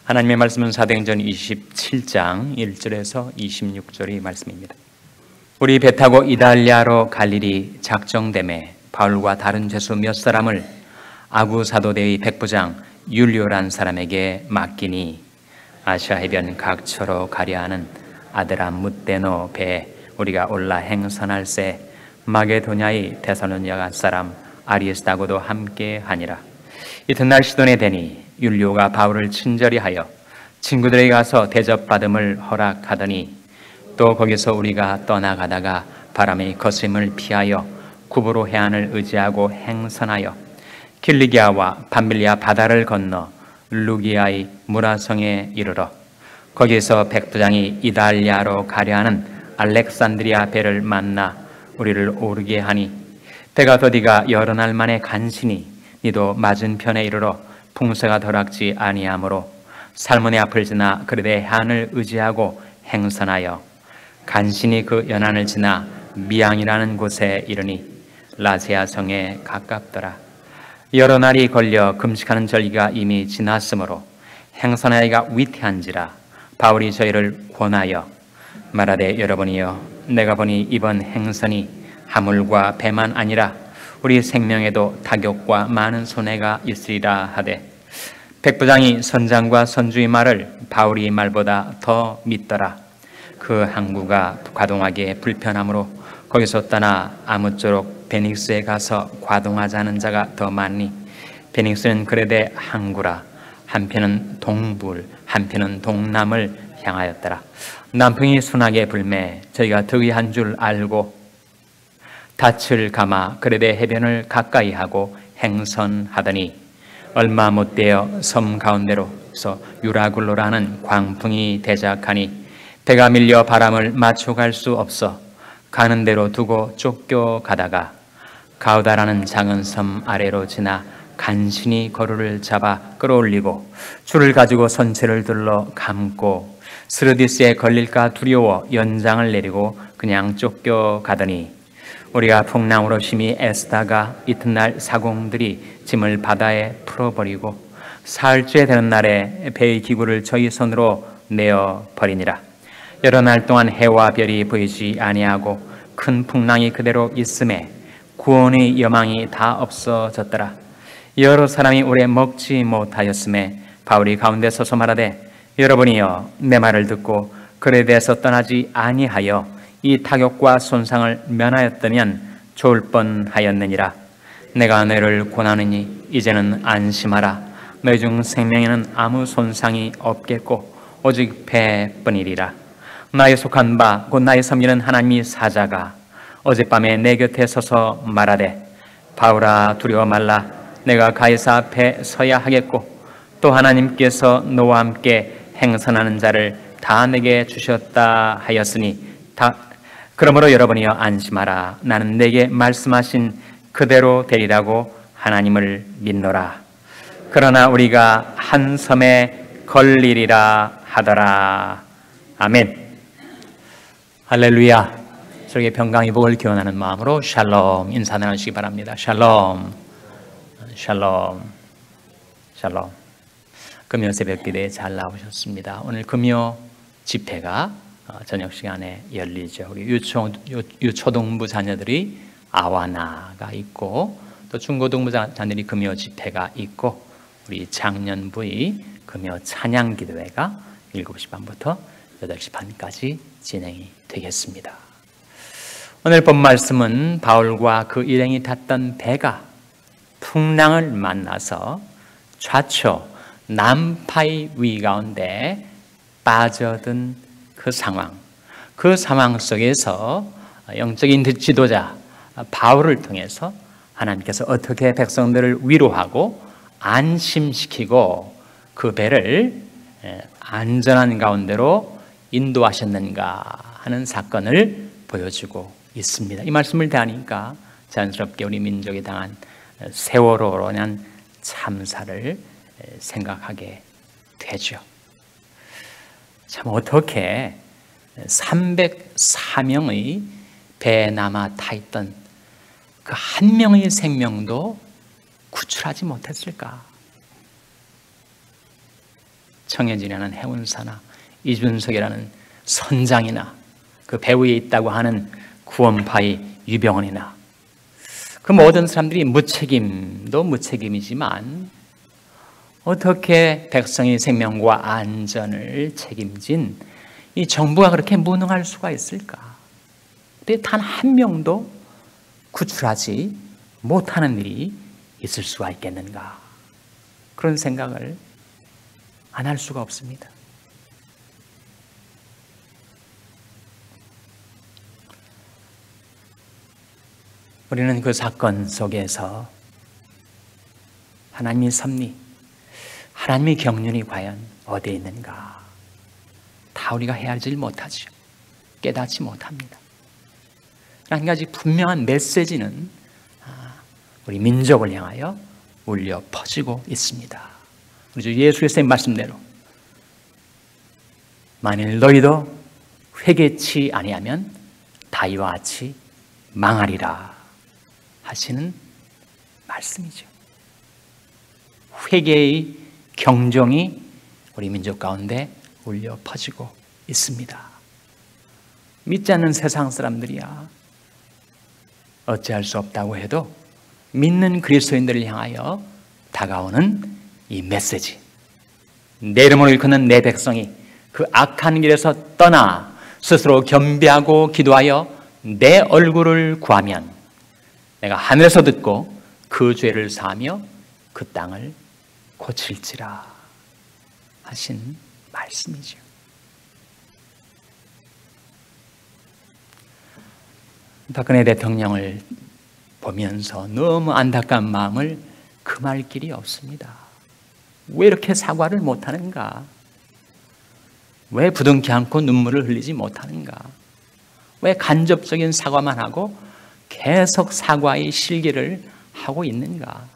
하나님의 말씀은 사도행전 27장 1절에서 26절의 말씀입니다. 우리 배 타고 이달리아로 갈 일이 작정됨에 바울과 다른 죄수 몇 사람을 아구 사도대의 백부장 율리오란 사람에게 맡기니 아시아 해변 각처로 가려 하는 아드라무떼노 배에 우리가 올라 행선할새 마게도냐의 데살로니가 사람 아리스다고도 함께 하니라. 이튿날 시돈에 되니 율리오가 바울을 친절히 하여 친구들에게 가서 대접받음을 허락하더니 또 거기서 우리가 떠나가다가 바람의 거심을 피하여 구브로 해안을 의지하고 행선하여 길리기아와 밤빌리아 바다를 건너 루기아의 무라성에 이르러 거기에서 백부장이 이달리아로 가려 하는 알렉산드리아 배를 만나 우리를 오르게 하니 배가 더디가 여러 날 만에 간신히 니도 맞은편에 이르러 풍세가 덜악지 아니하므로 살몬의 앞을 지나 그르데 해안을 의지하고 행선하여 간신히 그 연안을 지나 미앙이라는 곳에 이르니 라세아 성에 가깝더라. 여러 날이 걸려 금식하는 절기가 이미 지났으므로 행선하기가 위태한지라 바울이 저희를 권하여 말하되 여러분이여 내가 보니 이번 행선이 하물과 배만 아니라 우리 생명에도 타격과 많은 손해가 있으리라 하되 백부장이 선장과 선주의 말을 바울의 말보다 더 믿더라. 그 항구가 과동하기에 불편하므로 거기서 떠나 아무쪼록 베닉스에 가서 과동하자는 자가 더 많니 베닉스는 그레데 항구라. 한편은 동불 한편은 동남을 향하였더라. 남풍이 순하게 불매 저희가 득의한 줄 알고 닻을 감아 그레데 해변을 가까이 하고 행선하더니 얼마 못되어 섬 가운데로서 유라굴로라는 광풍이 대작하니 배가 밀려 바람을 맞춰갈 수 없어 가는 대로 두고 쫓겨가다가 가우다라는 작은 섬 아래로 지나 간신히 거루를 잡아 끌어올리고 줄을 가지고 선체를 둘러 감고 스르디스에 걸릴까 두려워 연장을 내리고 그냥 쫓겨가더니 우리가 풍랑으로 심히 애쓰다가 이튿날 사공들이 짐을 바다에 풀어버리고 사흘째 되는 날에 배의 기구를 저희 손으로 내어버리니라. 여러 날 동안 해와 별이 보이지 아니하고 큰 풍랑이 그대로 있음에 구원의 여망이 다 없어졌더라. 여러 사람이 오래 먹지 못하였음에 바울이 가운데 서서 말하되 여러분이여 내 말을 듣고 그레데에서 떠나지 아니하여 이 타격과 손상을 면하였다면 좋을 뻔하였느니라. 내가 너희를 권하느니 이제는 안심하라. 너희 중 생명에는 아무 손상이 없겠고 오직 배뿐이리라. 나의 속한 바 곧 나의 섬기는 하나님의 사자가 어젯밤에 내 곁에 서서 말하되 바울아 두려워 말라. 내가 가이사 앞에 서야 하겠고 또 하나님께서 너와 함께 행선하는 자를 다 내게 주셨다 하였으니 그러므로 여러분이여 안심하라. 나는 내게 말씀하신 그대로 되리라고 하나님을 믿노라. 그러나 우리가 한 섬에 걸리리라 하더라. 아멘. 할렐루야. 저에게 평강의 복을 기원하는 마음으로 샬롬 인사 나누시기 바랍니다. 샬롬, 샬롬, 샬롬. 금요 새벽 기도에 잘 나오셨습니다. 오늘 금요 집회가 저녁 시간에 열리죠. 우리 유초등부 자녀들이 아와나가 있고 또 중고등부 자녀들이 금요 집회가 있고 우리 장년부의 금요 찬양 기도회가 7시 반부터 8시 반까지 진행이 되겠습니다. 오늘 본 말씀은 바울과 그 일행이 탔던 배가 풍랑을 만나서 좌초 남파의 위 가운데 빠져든 그 상황 속에서 영적인 지도자 바울을 통해서 하나님께서 어떻게 백성들을 위로하고 안심시키고 그 배를 안전한 가운데로 인도하셨는가 하는 사건을 보여주고 있습니다. 이 말씀을 대하니까 자연스럽게 우리 민족이 당한 세월호로 인한 참사를 생각하게 되죠. 참 어떻게 304명의 배에 남아 타있던 그 한 명의 생명도 구출하지 못했을까? 정해진이라는 해운사나 이준석이라는 선장이나 그 배후에 있다고 하는 구원파의 유병원이나 그 모든 사람들이 무책임도 무책임이지만 어떻게 백성의 생명과 안전을 책임진 이 정부가 그렇게 무능할 수가 있을까? 단 한 명도 구출하지 못하는 일이 있을 수가 있겠는가? 그런 생각을 안 할 수가 없습니다. 우리는 그 사건 속에서 하나님의 섭리, 하나님의 경륜이 과연 어디에 있는가? 다 우리가 헤아리지 못하죠. 깨닫지 못합니다. 한 가지 분명한 메시지는 우리 민족을 향하여 울려 퍼지고 있습니다. 우리 주 예수 그리스도의 말씀대로 만일 너희도 회개치 아니하면 다이와 같이 망하리라 하시는 말씀이죠. 회개의 경종이 우리 민족 가운데 울려 퍼지고 있습니다. 믿지 않는 세상 사람들이야 어찌할 수 없다고 해도 믿는 그리스도인들을 향하여 다가오는 이 메시지, 내 이름으로 일컫는 내 백성이 그 악한 길에서 떠나 스스로 겸비하고 기도하여 내 얼굴을 구하면 내가 하늘에서 듣고 그 죄를 사하며 그 땅을 고칠지라 하신 말씀이죠. 박근혜 대통령을 보면서 너무 안타까운 마음을 금할 길이 없습니다. 왜 이렇게 사과를 못하는가? 왜 부둥켜 안고 눈물을 흘리지 못하는가? 왜 간접적인 사과만 하고 계속 사과의 실기를 하고 있는가?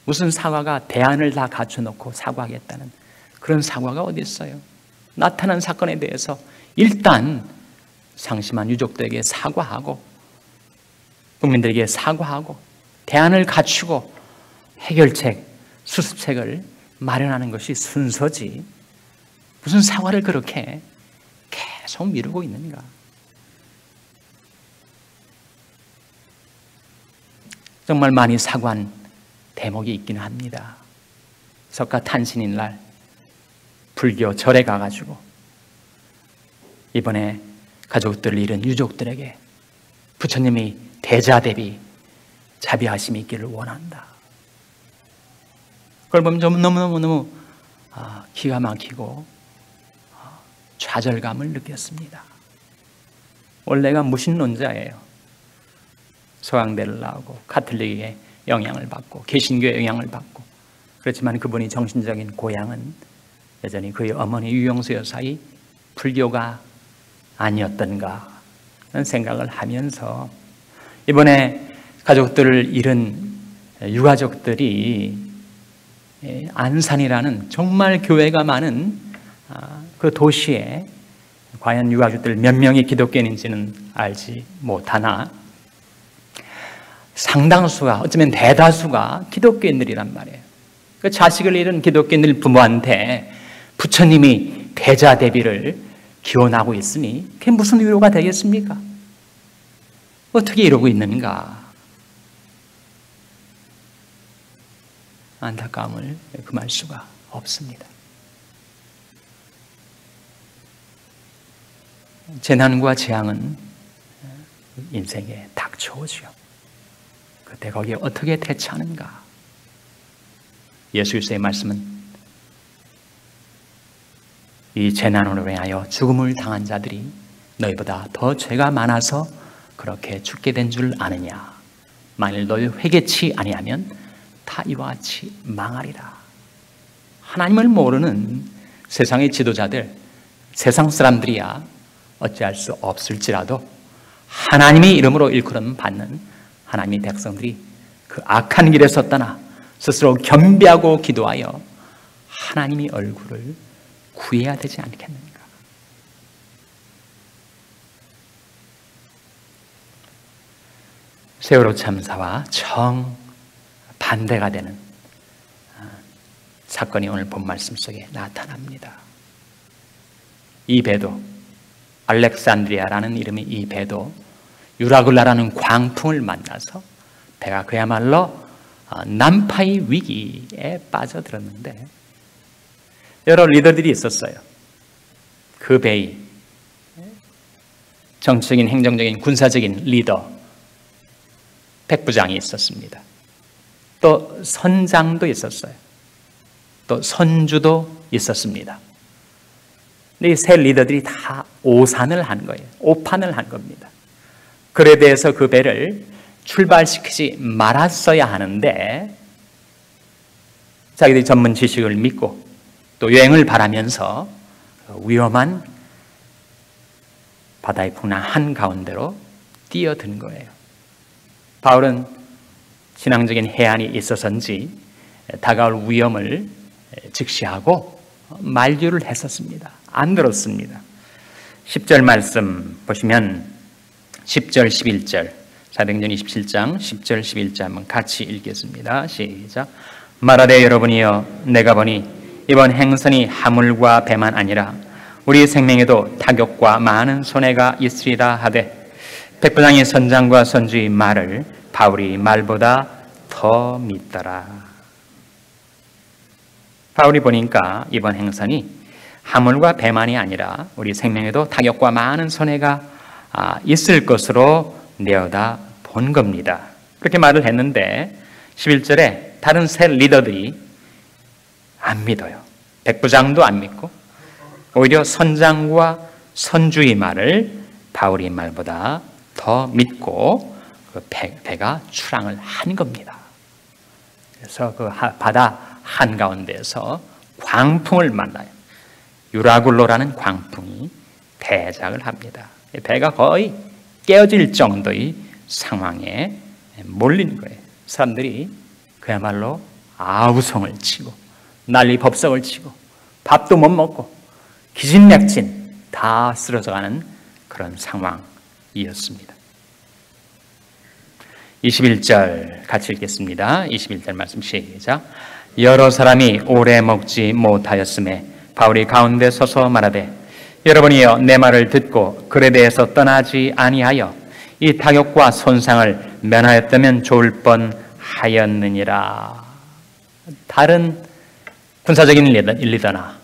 무슨 사과가 대안을 다 갖춰놓고 사과하겠다는 그런 사과가 어디 있어요? 나타난 사건에 대해서 일단 상심한 유족들에게 사과하고 국민들에게 사과하고 대안을 갖추고 해결책, 수습책을 마련하는 것이 순서지 무슨 사과를 그렇게 계속 미루고 있는가? 정말 많이 사과한 대목이 있긴 합니다. 석가탄신일 날 불교 절에 가가지고 이번에 가족들을 잃은 유족들에게 부처님이 대자대비 자비하심이 있기를 원한다. 그걸 보면 너무너무 기가 막히고 좌절감을 느꼈습니다. 원래가 무신론자예요. 서강대를 나오고 가톨릭의 영향을 받고 개신교의 영향을 받고 그렇지만 그분이 정신적인 고향은 여전히 그의 어머니 유영수 여사의 불교가 아니었던가 하는 생각을 하면서 이번에 가족들을 잃은 유가족들이 안산이라는 정말 교회가 많은 그 도시에 과연 유가족들 몇 명이 기독교인인지는 알지 못하나 상당수가 어쩌면 대다수가 기독교인들이란 말이에요. 그 자식을 잃은 기독교인들 부모한테 부처님이 대자대비를 기원하고 있으니 그게 무슨 위로가 되겠습니까? 어떻게 이러고 있는가? 안타까움을 금할 수가 없습니다. 재난과 재앙은 인생에 닥쳐오죠. 그때 거기에 어떻게 대처하는가? 예수 그리스도의 말씀은 이 재난으로 인하여 죽음을 당한 자들이 너희보다 더 죄가 많아서 그렇게 죽게 된 줄 아느냐? 만일 너희 회개치 아니하면 다 이와 같이 망하리라. 하나님을 모르는 세상의 지도자들, 세상 사람들이야 어찌할 수 없을지라도 하나님의 이름으로 일컬음 받는 하나님의 백성들이 그 악한 길에서 떠나 스스로 겸비하고 기도하여 하나님의 얼굴을 구해야 되지 않겠는가? 세월호 참사와 정반대가 되는 사건이 오늘 본 말씀 속에 나타납니다. 이 배도, 알렉산드리아라는 이름의 이 배도 유라굴라라는 광풍을 만나서 배가 그야말로 난파의 위기에 빠져들었는데, 여러 리더들이 있었어요. 그 배의 정치적인, 행정적인, 군사적인 리더 백부장이 있었습니다. 또 선장도 있었어요. 또 선주도 있었습니다. 이 세 리더들이 다 오산을 한 거예요. 오판을 한 겁니다. 그에 대해서 그 배를 출발시키지 말았어야 하는데, 자기들이 전문 지식을 믿고 또 여행을 바라면서 위험한 바다의 풍랑 한가운데로 뛰어든 거예요. 바울은 신앙적인 해안이 있어서인지 다가올 위험을 직시하고 만류를 했었습니다. 안 들었습니다. 10절 말씀 보시면 10절, 11절, 사도행전 27장 10절, 11절 한번 같이 읽겠습니다. 시작. 말하되 여러분이여, 내가 보니 이번 행선이 하물과 배만 아니라 우리 생명에도 타격과 많은 손해가 있으리라 하되, 백부장이 선장과 선주의 말을 바울이 말보다 더 믿더라. 바울이 보니까 이번 행선이 하물과 배만이 아니라 우리 생명에도 타격과 많은 손해가 있을 것으로 내어다 본 겁니다. 그렇게 말을 했는데 11절에 다른 세 리더들이 안 믿어요. 백부장도 안 믿고 오히려 선장과 선주의 말을 바울의 말보다 더 믿고 그 배가 출항을 한 겁니다. 그래서 그 바다 한가운데에서 광풍을 만나요. 유라굴로라는 광풍이 대작을 합니다. 배가 거의 깨어질 정도의 상황에 몰린 거예요. 사람들이 그야말로 아우성을 치고 난리 법석을 치고 밥도 못 먹고 기진맥진 다 쓰러져가는 그런 상황이었습니다. 21절 같이 읽겠습니다. 21절 말씀 시작. 여러 사람이 오래 먹지 못하였음에 바울이 가운데 서서 말하되, 여러분이여, 내 말을 듣고 글에 대해서 떠나지 아니하여 이 타격과 손상을 면하였다면 좋을 뻔하였느니라. 다른 군사적인 리더나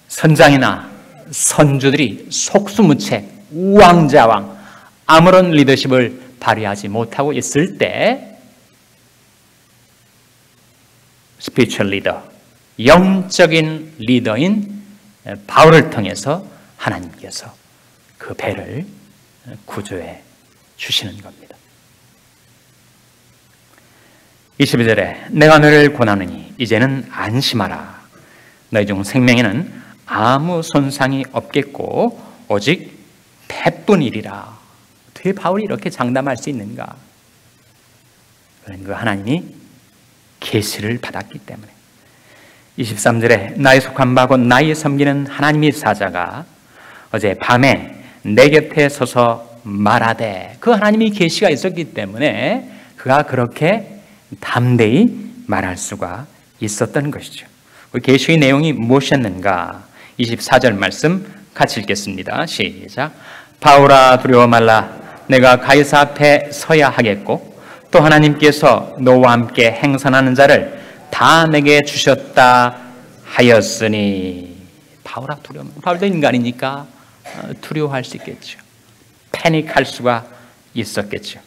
선장이나 선주들이 속수무책, 우왕좌왕 아무런 리더십을 발휘하지 못하고 있을 때 스피리추얼 리더, 영적인 리더인 바울을 통해서 하나님께서 그 배를 구조해 주시는 겁니다. 22절에 내가 너를 권하느니 이제는 안심하라. 너희 중 생명에는 아무 손상이 없겠고 오직 배뿐이리라. 어떻게 바울이 이렇게 장담할 수 있는가? 그는 그 하나님이 계시를 받았기 때문에. 23절에 나의 속한 바고 나의 섬기는 하나님의 사자가 어제 밤에 내 곁에 서서 말하되, 그 하나님이 계시가 있었기 때문에 그가 그렇게 담대히 말할 수가 있었던 것이죠. 그 계시의 내용이 무엇이었는가? 24절 말씀 같이 읽겠습니다. 시작. 바울아, 두려워 말라. 내가 가이사 앞에 서야 하겠고 또 하나님께서 너와 함께 행선하는 자를 다 내게 주셨다 하였으니. 바울아, 두려워 말라. 바울도 인간이니까 두려워할 수 있겠죠. 패닉할 수가 있었겠죠.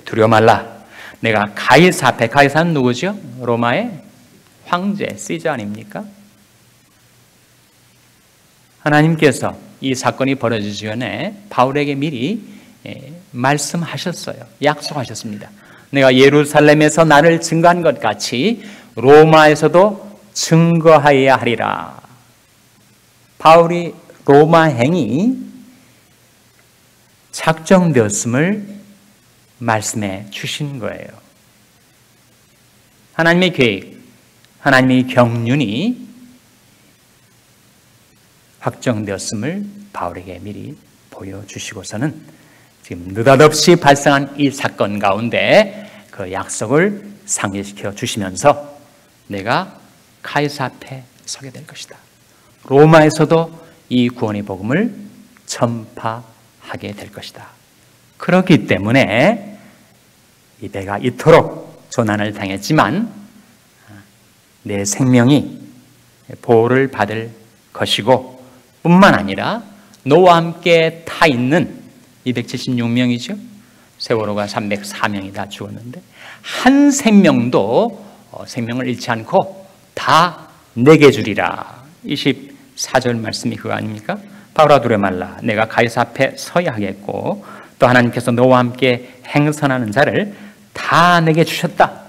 두려워 말라. 내가 가이사 앞에, 가이사는 누구죠? 로마의 황제 시저 아닙니까? 하나님께서 이 사건이 벌어지기 전에 바울에게 미리 말씀하셨어요. 약속하셨습니다. 내가 예루살렘에서 나를 증거한 것 같이 로마에서도 증거하여야 하리라. 바울이 로마행이 작정되었음을 말씀해 주신 거예요. 하나님의 계획, 하나님의 경륜이 확정되었음을 바울에게 미리 보여주시고서는 지금 느닷없이 발생한 이 사건 가운데 그 약속을 상기시켜 주시면서 내가 카이사 앞에 서게 될 것이다. 로마에서도 이 구원의 복음을 전파하게 될 것이다. 그렇기 때문에 이 배가 이토록 조난을 당했지만 내 생명이 보호를 받을 것이고 뿐만 아니라 노아와 함께 타 있는 276명이죠. 세월호가 304명이 다 죽었는데 한 생명도 생명을 잃지 않고 다 내게 주리라. 24절 말씀이 그거 아닙니까? 바울아 두려워 말라. 내가 가이사 앞에 서야 하겠고 또 하나님께서 너와 함께 행선하는 자를 다 내게 주셨다.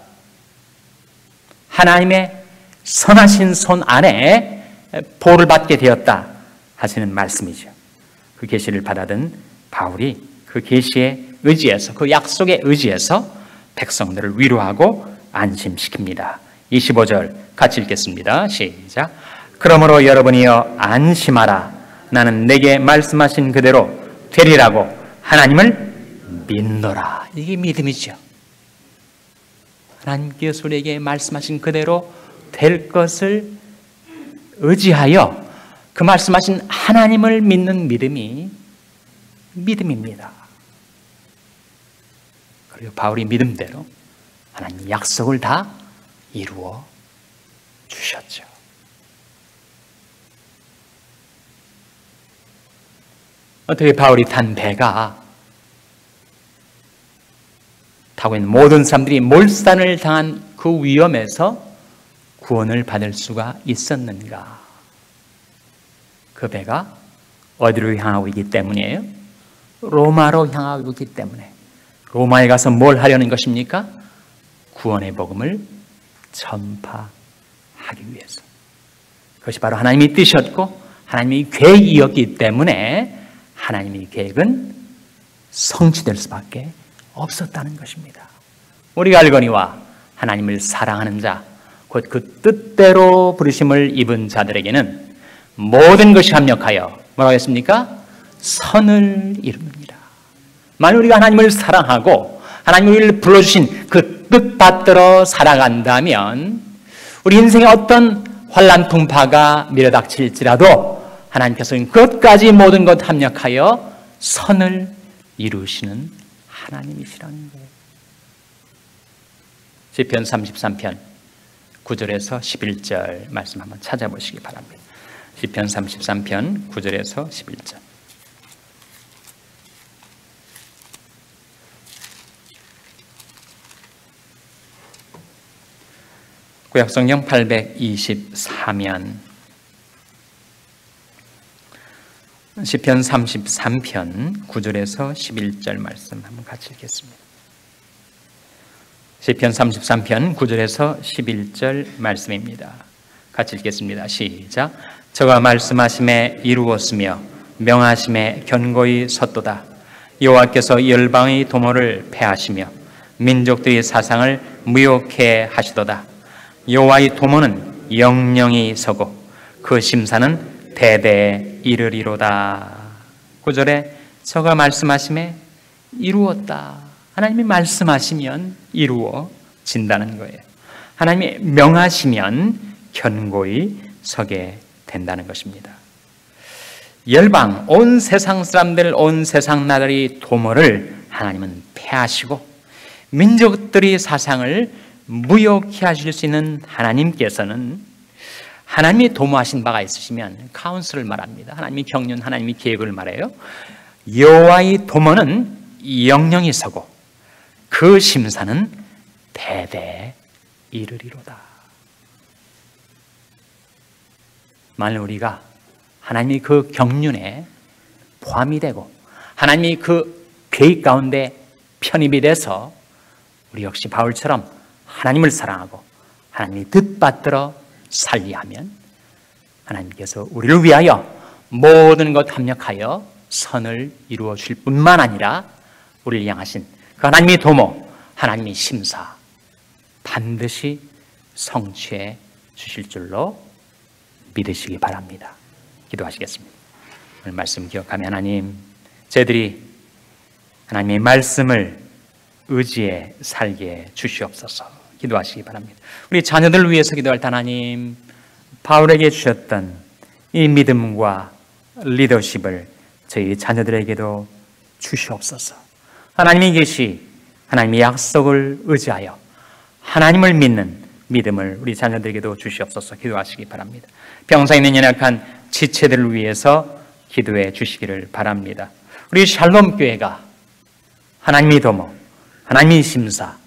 하나님의 선하신 손 안에 보호를 받게 되었다 하시는 말씀이죠. 그 계시를 받아든 바울이 그 계시에 의지해서, 그 약속에 의지해서 백성들을 위로하고 안심시킵니다. 25절 같이 읽겠습니다. 시작. 그러므로 여러분이여 안심하라. 나는 내게 말씀하신 그대로 되리라고 하나님을 믿노라. 이게 믿음이죠. 하나님께서 우리에게 말씀하신 그대로 될 것을 의지하여 그 말씀하신 하나님을 믿는 믿음이 믿음입니다. 그리고 바울이 믿음대로 하나님 약속을 다 이루어 주셨죠. 어떻게 바울이 탄 배가 타고 있는 모든 사람들이 몰산을 당한 그 위험에서 구원을 받을 수가 있었는가? 그 배가 어디로 향하고 있기 때문이에요? 로마로 향하고 있기 때문에. 로마에 가서 뭘 하려는 것입니까? 구원의 복음을 전파하기 위해서. 그것이 바로 하나님이 뜻이었고 하나님이 계획이었기 때문에 하나님의 계획은 성취될 수밖에 없었다는 것입니다. 우리가 알거니와 하나님을 사랑하는 자, 곧 그 뜻대로 부르심을 입은 자들에게는 모든 것이 합력하여 뭐라고 했습니까? 선을 이룹니다. 만약 우리가 하나님을 사랑하고 하나님이 우리를 불러주신 그 뜻 받들어 살아간다면 우리 인생에 어떤 환난 풍파가 밀어닥칠지라도 하나님께서는 끝까지 모든 것 합력하여 선을 이루시는 하나님이시라는 거예요. 시편 33편 9절에서 11절 말씀 한번 찾아보시기 바랍니다. 시편 33편 9절에서 11절. 구약성경 824면 시편 33편 9절에서 11절 말씀 한번 같이 읽겠습니다. 시편 33편 9절에서 11절 말씀입니다. 같이 읽겠습니다. 시작. 저가 말씀하심에 이루었으며 명하심에 견고히 섰도다. 여호와께서 열방의 도모를 패하시며 민족들의 사상을 무욕해 하시도다. 여호와의 도모는 영영이 서고 그 심사는 대대에 이르리로다. 9절에 저가 말씀하심에 이루었다. 하나님이 말씀하시면 이루어진다는 거예요. 하나님이 명하시면 견고히 서게 된다는 것입니다. 열방, 온 세상 사람들, 온 세상 나라의 도모를 하나님은 패하시고 민족들의 사상을 무욕해 하실 수 있는 하나님께서는 하나님이 도모하신 바가 있으시면 카운슬을 말합니다. 하나님이 경륜, 하나님이 계획을 말해요. 여호와의 도모는 영영이 서고 그 심사는 대대에 이르리로다. 만일 우리가 하나님이 그 경륜에 포함이 되고 하나님이 그 계획 가운데 편입이 돼서 우리 역시 바울처럼 하나님을 사랑하고 하나님이 뜻받들어 살리하면 하나님께서 우리를 위하여 모든 것 합력하여 선을 이루어 주실 뿐만 아니라 우리를 향하신 그 하나님의 도모, 하나님의 심사 반드시 성취해 주실 줄로 믿으시기 바랍니다. 기도하시겠습니다. 오늘 말씀 기억하며 하나님, 저희들이 하나님의 말씀을 의지해 살게 주시옵소서. 기도하시기 바랍니다. 우리 자녀들을 위해서 기도할 때 하나님, 바울에게 주셨던 이 믿음과 리더십을 저희 자녀들에게도 주시옵소서. 하나님이 계시 하나님의 약속을 의지하여 하나님을 믿는 믿음을 우리 자녀들에게도 주시옵소서. 기도하시기 바랍니다. 병상에 있는 연약한 지체들을 위해서 기도해 주시기를 바랍니다. 우리 샬롬 교회가 하나님이 도모, 하나님이 심사,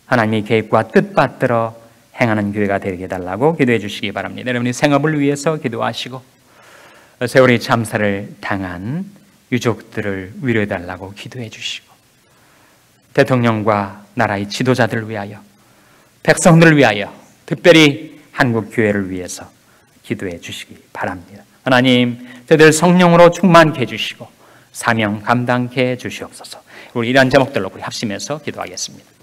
하나님의 계획과 뜻 받들어 행하는 교회가 되게 해달라고 기도해 주시기 바랍니다. 여러분이 생업을 위해서 기도하시고 세월이 참사를 당한 유족들을 위로해 달라고 기도해 주시고 대통령과 나라의 지도자들을 위하여 백성들을 위하여 특별히 한국 교회를 위해서 기도해 주시기 바랍니다. 하나님, 저희들 성령으로 충만케 해주시고 사명 감당케 해주시옵소서. 우리 이러한 제목들로 우리 합심해서 기도하겠습니다.